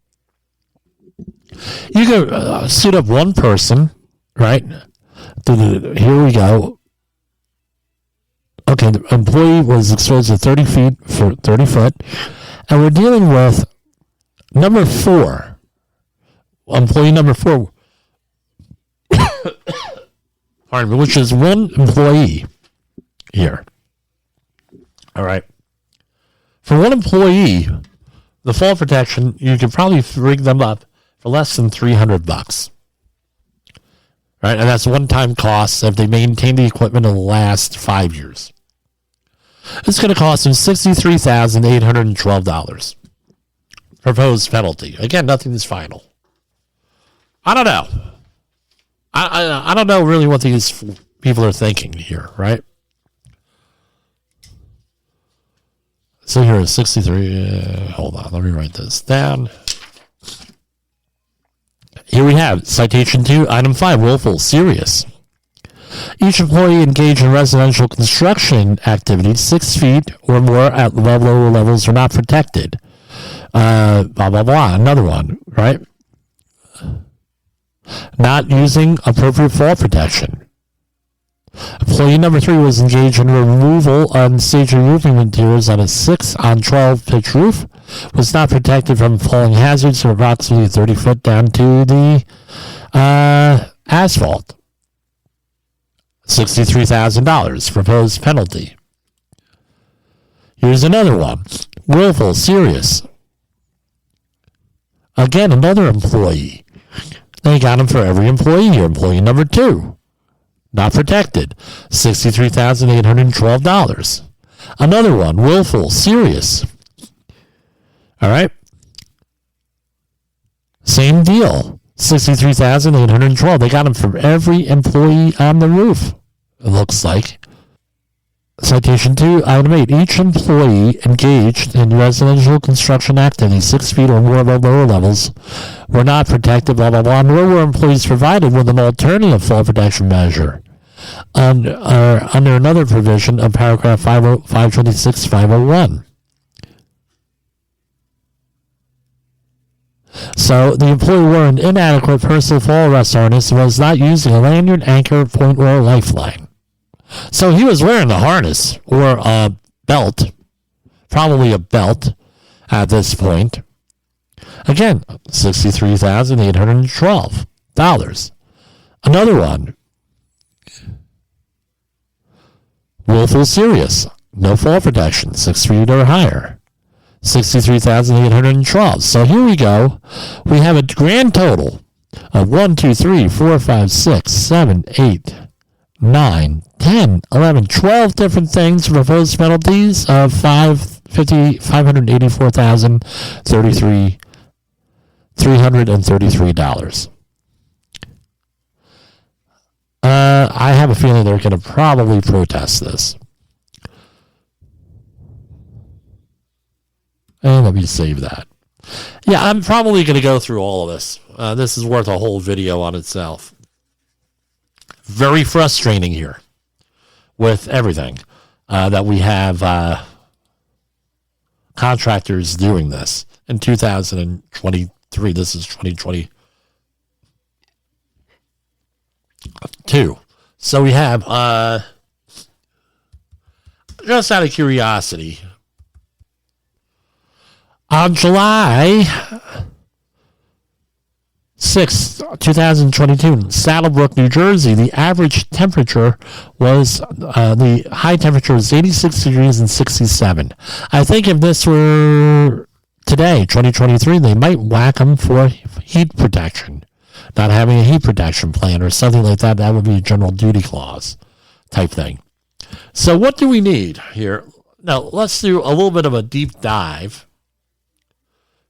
You could suit up one person, right? Here we go. Okay, the employee was exposed to 30 feet for 30 foot, and we're dealing with number 4. Employee number 4, pardon me, which is one employee here. All right. For one employee, the fall protection, you could probably rig them up for less than $300. Right? And that's one-time costs if they maintain the equipment in the last 5 years. It's going to cost them $63,812. Proposed penalty. Again, nothing is final. I don't know. I don't know really what these people are thinking here, right? So here is 63. Hold on, let me write this down. Here we have citation 2, item 5, willful, serious. Each employee engaged in residential construction activities 6 feet or more at lower levels are not protected. Blah, blah, blah. Another one, right? Not using appropriate fall protection. Employee number 3 was engaged in removal of staging roofing materials on a 6-on-12 pitch roof, was not protected from falling hazards from approximately 30 foot down to the asphalt. $63,000 proposed penalty. Here's another one. Willful, serious. Again, another employee. They got him for every employee here. Employee number 2. Not protected. $63,812. Another one. Willful, serious. All right. Same deal. $63,812. They got him for every employee on the roof, it looks like. Citation 2, item 8. Each employee engaged in residential construction activity 6 feet or more above lower levels were not protected, blah, blah, blah, nor were employees provided with an alternative fall protection measure under another provision of paragraph 526-501. So the employee wore an inadequate personal fall arrest harness and was not using a lanyard, anchor, point, or a lifeline. So he was wearing a harness or a belt, probably a belt at this point. Again, $63,812. Another one. Willful, serious. No fall protection. 6 feet or higher. $63,812. So here we go. We have a grand total of 1, 2, 3, 4, 5, 6, 7, 8, 9, 10, 11, 12 different things for proposed penalties of $584,333. I have a feeling they're going to probably protest this. And let me save that. Yeah, I'm probably going to go through all of this. This is worth a whole video on itself. Very frustrating here with everything that we have contractors doing this in 2023. This is 2022. So we have, just out of curiosity, on July 6th, 2022, in Saddlebrook, New Jersey, the average temperature was, the high temperature was 86 degrees and 67. I think if this were today, 2023, they might whack them for heat protection. Not having a heat protection plan or something like that. That would be a general duty clause type thing. So what do we need here? Now, let's do a little bit of a deep dive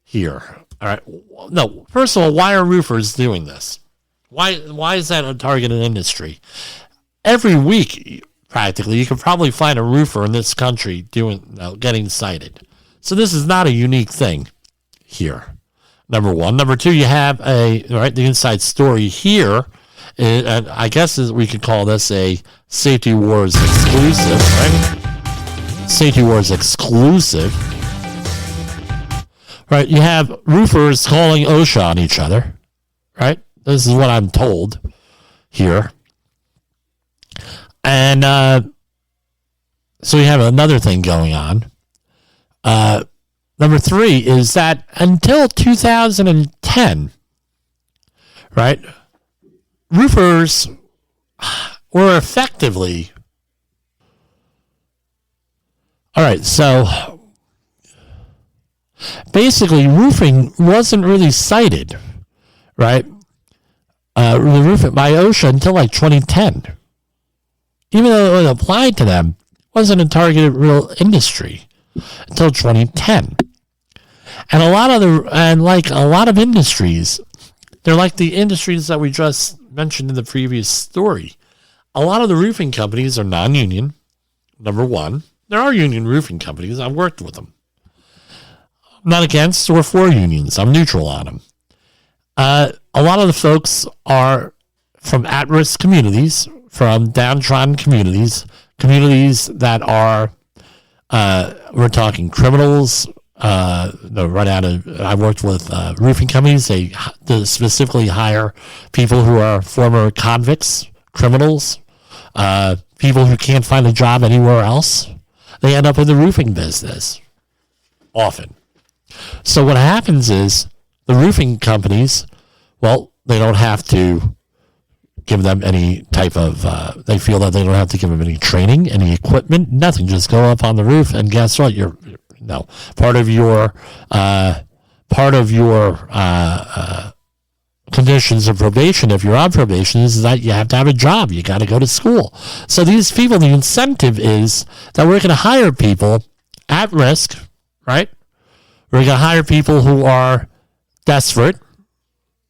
here. All right. No, first of all, why are roofers doing this? Why is that a targeted industry? Every week, practically, you can probably find a roofer in this country getting cited. So this is not a unique thing here. Number one. Number two, you have the inside story here. And I guess we could call this a Safety Wars exclusive, right? Safety Wars exclusive. Right, you have roofers calling OSHA on each other, right? This is what I'm told here. And so we have another thing going on. Number three is that until 2010, right, roofers were effectively... All right, so basically roofing wasn't really cited, right? The roofing by OSHA until like 2010. Even though it applied to them, it wasn't a targeted real industry until 2010. And a lot of industries, they're like the industries that we just mentioned in the previous story. A lot of the roofing companies are non-union, number one. There are union roofing companies. I've worked with them. I'm not against or for unions. I'm neutral on them. A lot of the folks are from at-risk communities, from downtrodden communities that are, we're talking criminals. I worked with roofing companies. They specifically hire people who are former convicts, criminals, people who can't find a job anywhere else. They end up in the roofing business often. So what happens is the roofing companies, well, they don't have to give them any type of, they feel that they don't have to give them any training, any equipment, nothing. Just go up on the roof and guess what? Part of your conditions of probation, if you're on probation, is that you have to have a job. You got to go to school. So these people, the incentive is that we're going to hire people at risk, right? We're going to hire people who are desperate.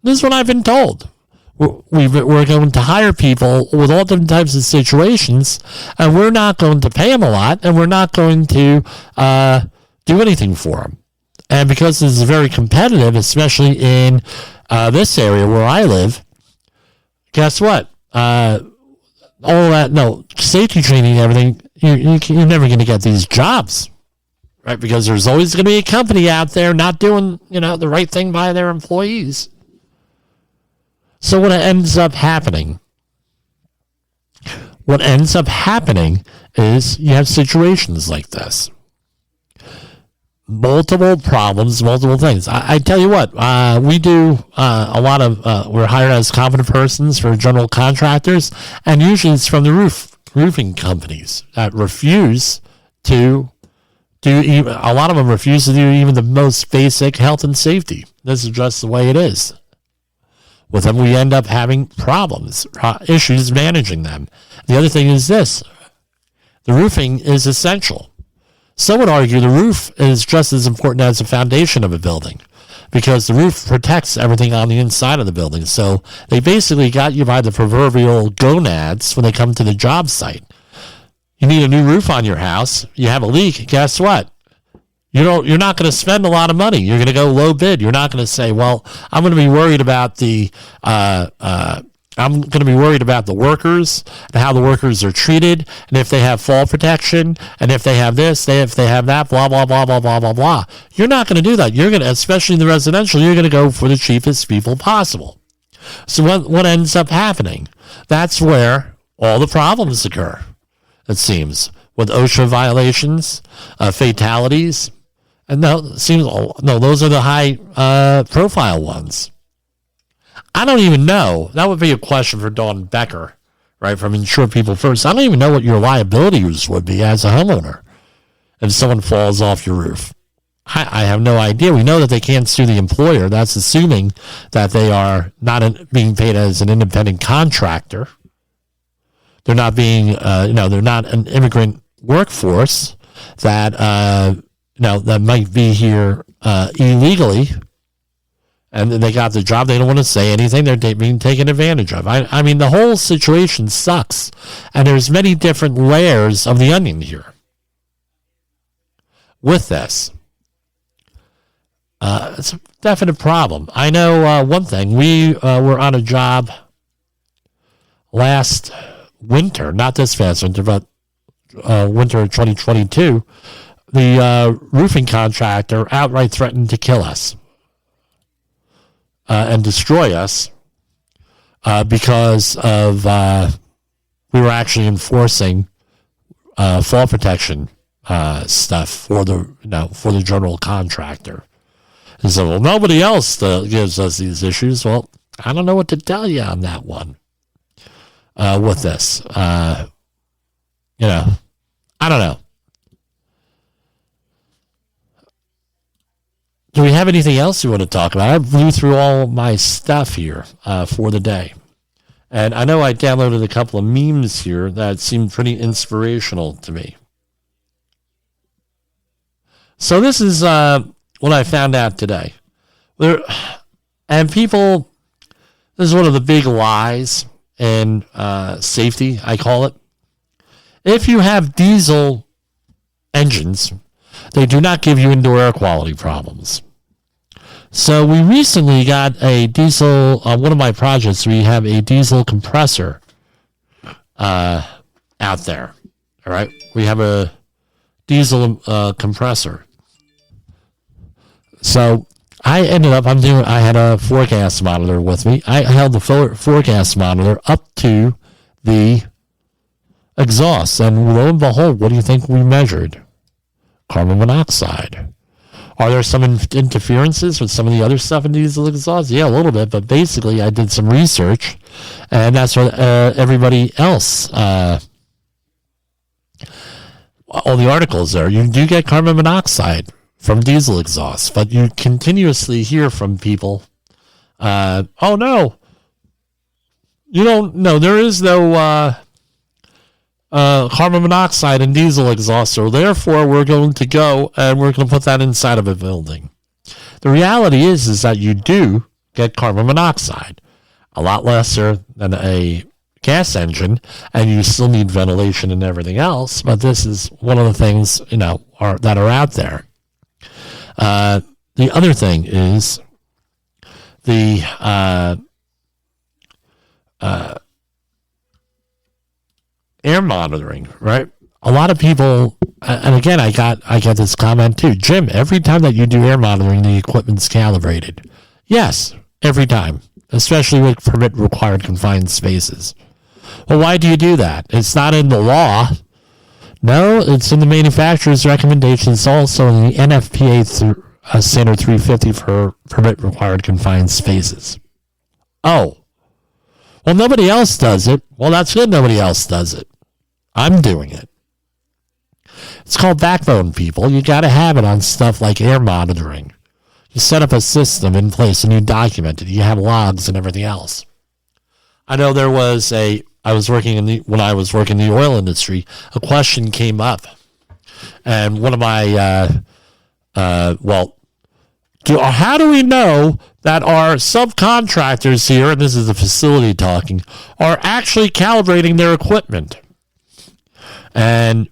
This is what I've been told. We're going to hire people with all different types of situations, and we're not going to pay them a lot, and we're not going to do anything for them. And because this is very competitive, especially in this area where I live, guess what? Safety training and everything, you're never going to get these jobs, right? Because there's always going to be a company out there not doing, the right thing by their employees. So what ends up happening is you have situations like this. Multiple problems, multiple things. I tell you what, we do a lot of, we're hired as competent persons for general contractors, and usually it's from the roofing companies that refuse to do, a lot of them refuse to do even the most basic health and safety. This is just the way it is. With them, we end up having problems, issues managing them. The other thing is this. The roofing is essential. Some would argue the roof is just as important as the foundation of a building because the roof protects everything on the inside of the building. So they basically got you by the proverbial gonads when they come to the job site. You need a new roof on your house. You have a leak. Guess what? You're not going to spend a lot of money. You're going to go low bid. You're not going to say, well, I'm going to be worried about the workers and how the workers are treated, and if they have fall protection, and if they have this, if they have that, blah, blah, blah, blah, blah, blah, blah. You're not going to do that. You're going to, especially in the residential, you're going to go for the cheapest people possible. So what ends up happening? That's where all the problems occur, it seems, with OSHA violations, fatalities. And those are the high profile ones. I don't even know. That would be a question for Dawn Becker, right, from Insure People First. I don't even know what your liabilities would be as a homeowner if someone falls off your roof. I have no idea. We know that they can't sue the employer. That's assuming that they are not being paid as an independent contractor. They're not being, they're not an immigrant workforce that, that might be here illegally, and they got the job. They don't want to say anything. They're being taken advantage of. I mean, the whole situation sucks, and there's many different layers of the onion here with this. It's a definite problem. I know one thing. We were on a job last winter, not this past winter, but winter of 2022. The roofing contractor outright threatened to kill us and destroy us because of we were actually enforcing fall protection stuff for the general contractor. And so, well, nobody else gives us these issues. Well, I don't know what to tell you on that one with this. I don't know. Do we have anything else you want to talk about? I blew through all my stuff here for the day. And I know I downloaded a couple of memes here that seemed pretty inspirational to me. So this is what I found out today. And people, this is one of the big lies in safety, I call it. If you have diesel engines, they do not give you indoor air quality problems. So we recently got a diesel, one of my projects, we have a diesel compressor out there. All right. We have a diesel compressor. So I ended up, I had a forecast monitor with me. I held the forecast monitor up to the exhaust. And lo and behold, what do you think we measured? Carbon monoxide. Are there some interferences with some of the other stuff in diesel exhaust? Yeah, a little bit, but basically I did some research, and that's what everybody else, all the articles there, you do get carbon monoxide from diesel exhaust, but you continuously hear from people, oh no, you don't know, there is no carbon monoxide in diesel exhaust, so therefore we're going to go and we're going to put that inside of a building. The reality is that you do get carbon monoxide, a lot lesser than a gas engine, and you still need ventilation and everything else, but this is one of the things, that are out there. The other thing is the air monitoring, right? A lot of people, and again, I got this comment too. Jim, every time that you do air monitoring, the equipment's calibrated. Yes, every time, especially with permit required confined spaces. Well, why do you do that? It's not in the law. No, it's in the manufacturer's recommendations, also in the NFPA standard 350 for permit required confined spaces. Oh, well, nobody else does it. Well, that's good. Nobody else does it. I'm doing it. It's called backbone, people. You got to have it on stuff like air monitoring. You set up a system in place and you document it. You have logs and everything else. I know there was when I was working in the oil industry, a question came up, and one of my how do we know that our subcontractors here, and this is the facility talking, are actually calibrating their equipment? And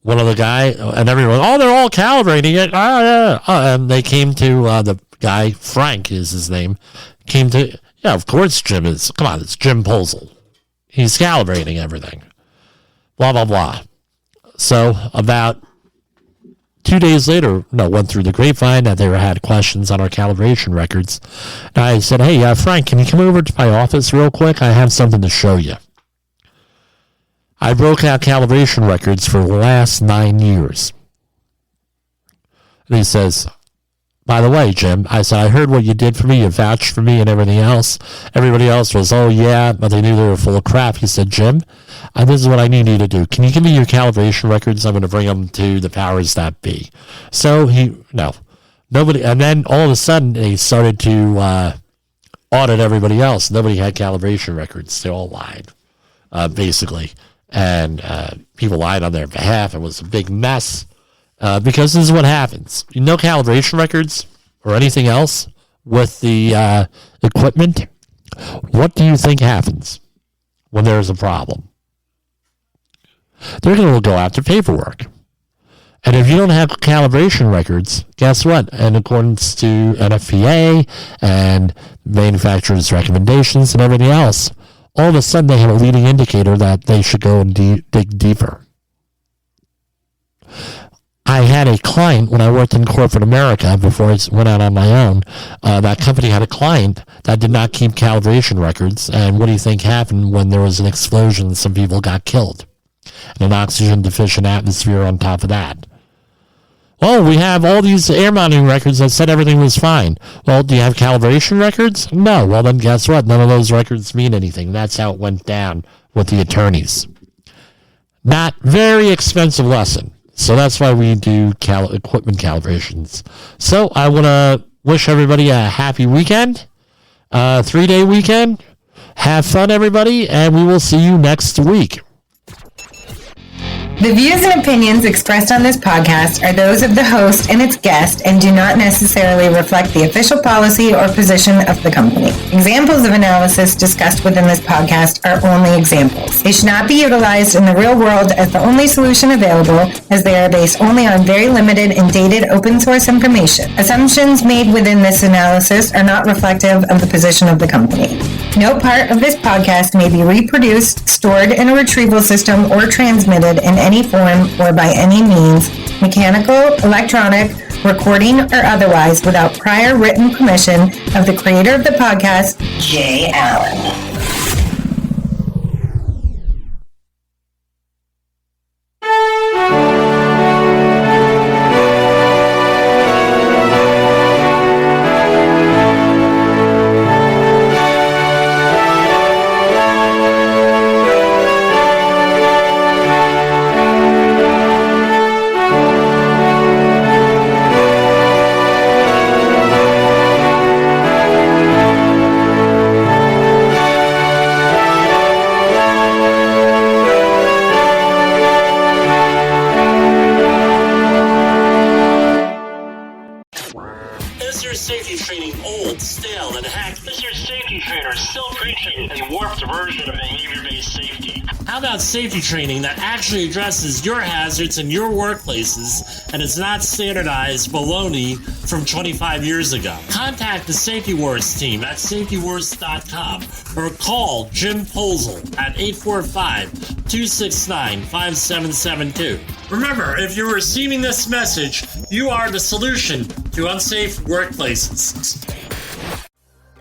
one of the guy and everyone, they're all calibrating it. And they came to the guy, Frank is his name, came to, yeah, of course Jim is. Come on, it's Jim Posel. He's calibrating everything. Blah, blah, blah. So about 2 days later, went through the grapevine that they had questions on our calibration records. And I said, hey, Frank, can you come over to my office real quick? I have something to show you. I broke out calibration records for the last 9 years. And he says, by the way, Jim, I said, I heard what you did for me. You vouched for me and everything else. Everybody else was, oh, yeah, but they knew they were full of crap. He said, Jim, this is what I need you to do. Can you give me your calibration records? I'm going to bring them to the powers that be. So nobody. And then all of a sudden, they started to audit everybody else. Nobody had calibration records. They all lied, basically. And people lied on their behalf. It was a big mess. because this is what happens. No calibration records or anything else with the equipment. What do you think happens when there's a problem? They're going to go after paperwork. And if you don't have calibration records, guess what? In accordance to NFPA and manufacturer's recommendations and everything else, all of a sudden they have a leading indicator that they should go and dig deeper. I had a client when I worked in corporate America before I went out on my own. That company had a client that did not keep calibration records. And what do you think happened when there was an explosion and some people got killed? And an oxygen deficient atmosphere on top of that. Oh, we have all these air monitoring records that said everything was fine. Well, do you have calibration records? No. Well, then guess what? None of those records mean anything. That's how it went down with the attorneys. Not very expensive lesson. So that's why we do equipment calibrations. So I want to wish everybody a happy weekend, 3-day weekend. Have fun, everybody, and we will see you next week. The views and opinions expressed on this podcast are those of the host and its guest and do not necessarily reflect the official policy or position of the company. Examples of analysis discussed within this podcast are only examples. They should not be utilized in the real world as the only solution available, as they are based only on very limited and dated open source information. Assumptions made within this analysis are not reflective of the position of the company. No part of this podcast may be reproduced, stored in a retrieval system, or transmitted in any form or by any means, mechanical, electronic, recording, or otherwise, without prior written permission of the creator of the podcast, Jay Allen. Safety training old, stale, and hacked? Is your safety trainer still preaching a warped version of behavior-based safety? How about safety training that actually addresses your hazards in your workplaces and is not standardized baloney from 25 years ago? Contact the Safety Wars team at safetywars.com or call Jim Posel at 845-269-5772. Remember, if you're receiving this message, you are the solution to unsafe workplaces.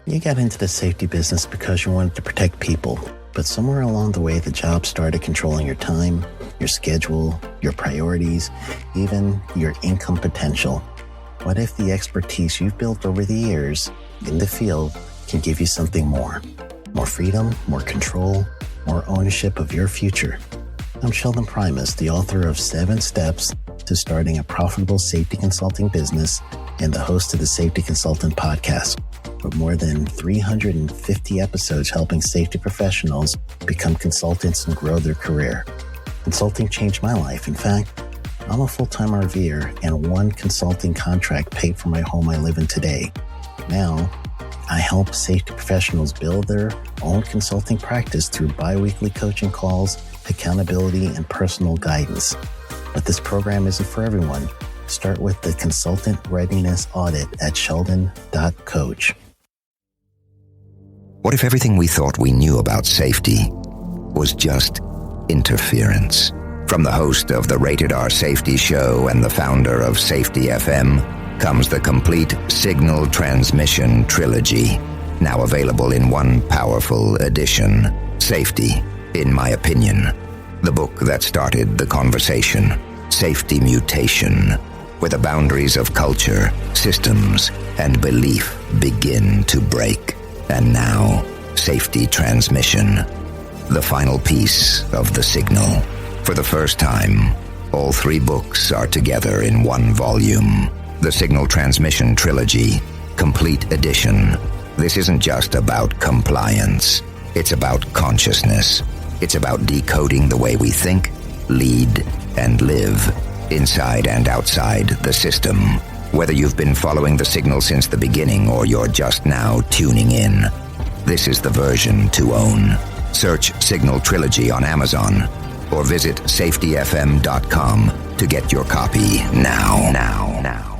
You got into the safety business because you wanted to protect people, but somewhere along the way, the job started controlling your time, your schedule, your priorities, even your income potential. What if the expertise you've built over the years in the field can give you something more? More freedom, more control, more ownership of your future. I'm Sheldon Primus, the author of 7 Steps to Starting a Profitable Safety Consulting Business and the host of the Safety Consultant Podcast, with more than 350 episodes helping safety professionals become consultants and grow their career. Consulting changed my life. In fact, I'm a full-time RVer, and one consulting contract paid for my home I live in today. Now, I help safety professionals build their own consulting practice through bi-weekly coaching calls, accountability, and personal guidance. But this program isn't for everyone. Start with the Consultant Readiness Audit at sheldon.coach. What if everything we thought we knew about safety was just interference? From the host of the Rated R Safety Show and the founder of Safety FM comes the complete Signal Transmission Trilogy, now available in one powerful edition. Safety, in my opinion, the book that started the conversation. Safety Mutation, where the boundaries of culture, systems, and belief begin to break. And now, Safety Transmission, the final piece of the signal. For the first time, all 3 books are together in one volume. The Signal Transmission Trilogy, Complete Edition. This isn't just about compliance. It's about consciousness. It's about decoding the way we think, lead, and live. inside and outside the system. Whether you've been following the signal since the beginning or you're just now tuning in, this is the version to own. Search Signal Trilogy on Amazon or visit safetyfm.com to get your copy now.